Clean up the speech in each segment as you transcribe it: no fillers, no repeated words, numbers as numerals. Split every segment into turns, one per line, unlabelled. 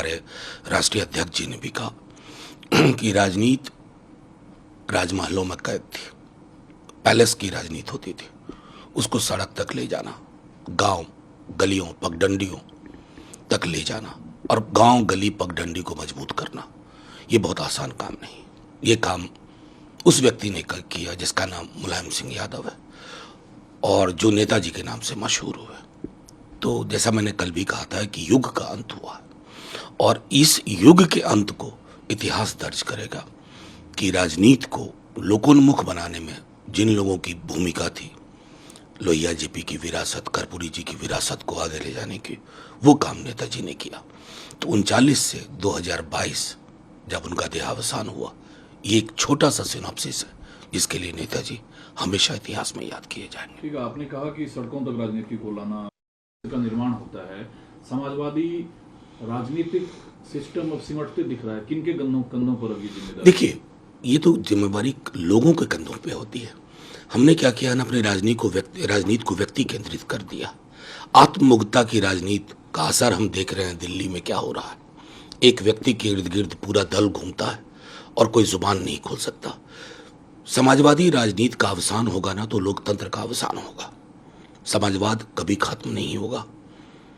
हमारे राष्ट्रीय अध्यक्ष जी ने भी कहा कि राजनीति राजमहलों में कैद थी, पैलेस की राजनीति होती थी, उसको सड़क तक ले जाना, गांव गलियों पगडंडियों तक ले जाना और गांव गली पगडंडी को मजबूत करना, ये बहुत आसान काम नहीं। ये काम उस व्यक्ति ने किया जिसका नाम मुलायम सिंह यादव है और जो नेताजी के नाम से मशहूर हुए। तो जैसा मैंने कल भी कहा था कि युग का अंत हुआ और इस युग के अंत को इतिहास दर्ज करेगा कि राजनीति को लोकोन्मुख बनाने में जिन लोगों की भूमिका थी, लोहिया जेपी की विरासत, कर्पूरी जी की विरासत को आगे ले जाने की, वो काम नेताजी ने किया। तो 39 से 2022 जब उनका देहावसान हुआ, ये एक छोटा सा सिनॉप्सिस है जिसके लिए नेताजी हमेशा इतिहास में याद किए जाएंगे।
ठीक है, आपने कहा कि सड़कों तक राजनीति को लाना का निर्माण होता है, समाजवादी राजनीतिक सिस्टम अब सिमटते दिख रहा है, किनके कंधों पर अब ये जिम्मेदारी?
देखिए, ये तो जिम्मेवारी लोगों के कंधों पे होती है। हमने क्या किया ना, अपनी राजनीति को व्यक्ति केंद्रित कर दिया। आत्ममुग्धता की राजनीति का असर हम देख रहे हैं दिल्ली में क्या हो रहा है। एक व्यक्ति के इर्द गिर्द पूरा दल घूमता है और कोई जुबान नहीं खोल सकता। समाजवादी राजनीति का अवसान होगा ना तो लोकतंत्र का अवसान होगा। समाजवाद कभी खत्म नहीं होगा।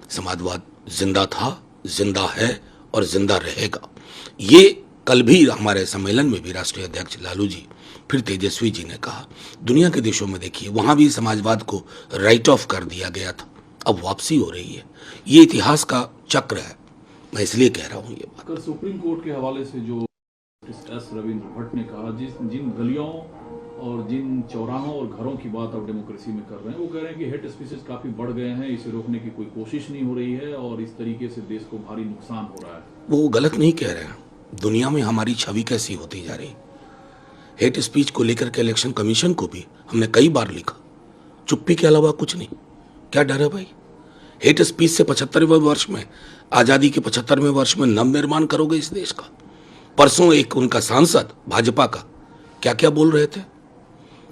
समाजवाद जिंदा था, जिंदा है और जिंदा रहेगा। ये कल भी हमारे सम्मेलन में भी राष्ट्रीय अध्यक्ष लालू जी, फिर तेजस्वी जी ने कहा, दुनिया के देशों में देखिए वहां भी समाजवाद को राइट ऑफ कर दिया गया था, अब वापसी हो रही है। ये इतिहास का चक्र है, मैं इसलिए कह रहा हूं ये बात।
कल सुप्रीम कोर्ट के हवाले से जो एस रविंद्र भट्ट ने कहा, जिन गलियों और जिन चौराहों और घरों की बात आप डेमोक्रेसी में कर रहे हैं, वो कह रहे हैं कि हेट स्पीचेस काफी बढ़ गए हैं, इसे रोकने की कोई कोशिश नहीं हो रही है और इस तरीके से देश को भारी नुकसान हो रहा है।
वो गलत नहीं कह रहे हैं। दुनिया में हमारी छवि कैसी होती जा रही। हेट स्पीच को लेकर के इलेक्शन कमीशन को भी हमने कई बार लिखा, चुप्पी के अलावा कुछ नहीं। क्या डर है भाई? हेट स्पीच से 75वें वर्ष में, आजादी के 75वें वर्ष में नवनिर्माण करोगे इस देश का? परसों एक उनका सांसद भाजपा का क्या क्या बोल रहे थे।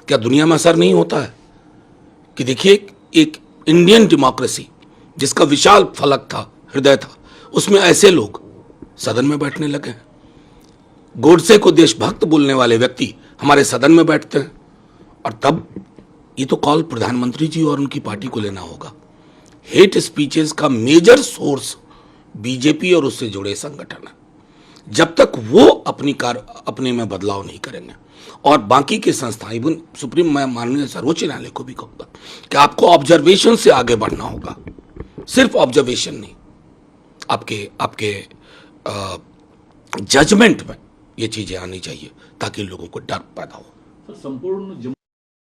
क्या दुनिया में असर नहीं होता है कि देखिए एक इंडियन डेमोक्रेसी जिसका विशाल फलक था, हृदय था, उसमें ऐसे लोग सदन में बैठने लगे हैं। गोडसे को देशभक्त बोलने वाले व्यक्ति हमारे सदन में बैठते हैं। और तब ये तो कॉल प्रधानमंत्री जी और उनकी पार्टी को लेना होगा। हेट स्पीचेस का मेजर सोर्स बीजेपी और उससे जुड़े संगठन है। जब तक वो अपने में बदलाव नहीं करेंगे और बाकी के संस्थाएं, इवन सुप्रीम, मैं माननीय सर्वोच्च न्यायालय को भी कहूंगा कि आपको ऑब्जर्वेशन से आगे बढ़ना होगा, सिर्फ ऑब्जर्वेशन नहीं, आपके जजमेंट में ये चीजें आनी चाहिए ताकि लोगों को डर पैदा हो।
सर, संपूर्ण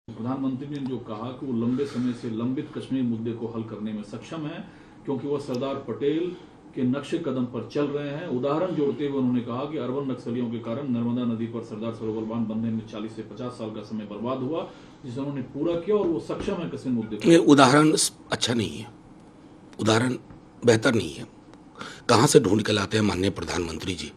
प्रधानमंत्री ने जो कहा कि वो लंबे समय से लंबित कश्मीर मुद्दे को हल करने में सक्षम है क्योंकि वह सरदार पटेल के नक्शे कदम पर चल रहे हैं। उदाहरण जोड़ते हुए उन्होंने कहा कि अरबन नक्सलियों के कारण नर्मदा नदी पर सरदार सरोवर बांध बनने में 40 से 50 साल का समय बर्बाद हुआ, जिसे उन्होंने पूरा किया और वो सक्षम है कश्मीर मुद्दे पर।
ये उदाहरण अच्छा नहीं है, उदाहरण बेहतर नहीं है। कहां से ढूंढ के लाते हैं माननीय प्रधानमंत्री जी?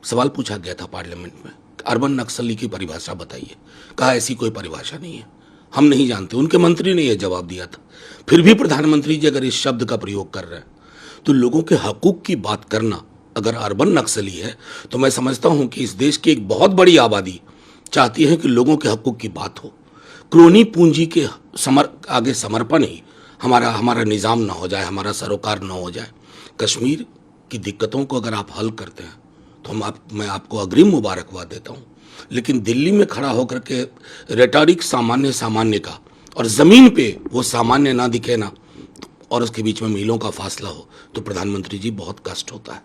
सवाल पूछा गया था पार्लियामेंट में, अर्बन नक्सली की परिभाषा बताइए। कहा ऐसी कोई परिभाषा नहीं है, हम नहीं जानते। उनके मंत्री ने यह जवाब दिया था। फिर भी प्रधानमंत्री जी अगर इस शब्द का प्रयोग कर रहे हैं तो लोगों के हकूक की बात करना अगर अर्बन नक्सली है तो मैं समझता हूं कि इस देश की एक बहुत बड़ी आबादी चाहती है कि लोगों के हकूक की बात हो। क्रोनी पूंजी के आगे समर्पण ही हमारा निज़ाम ना हो जाए, हमारा सरोकार ना हो जाए। कश्मीर की दिक्कतों को अगर आप हल करते हैं तो मैं आपको अग्रिम मुबारकबाद देता हूं। लेकिन दिल्ली में खड़ा होकर के रेटोरिक सामान्य का और जमीन पे वो सामान्य ना दिखे ना और उसके बीच में मीलों का फासला हो तो प्रधानमंत्री जी बहुत कष्ट होता है।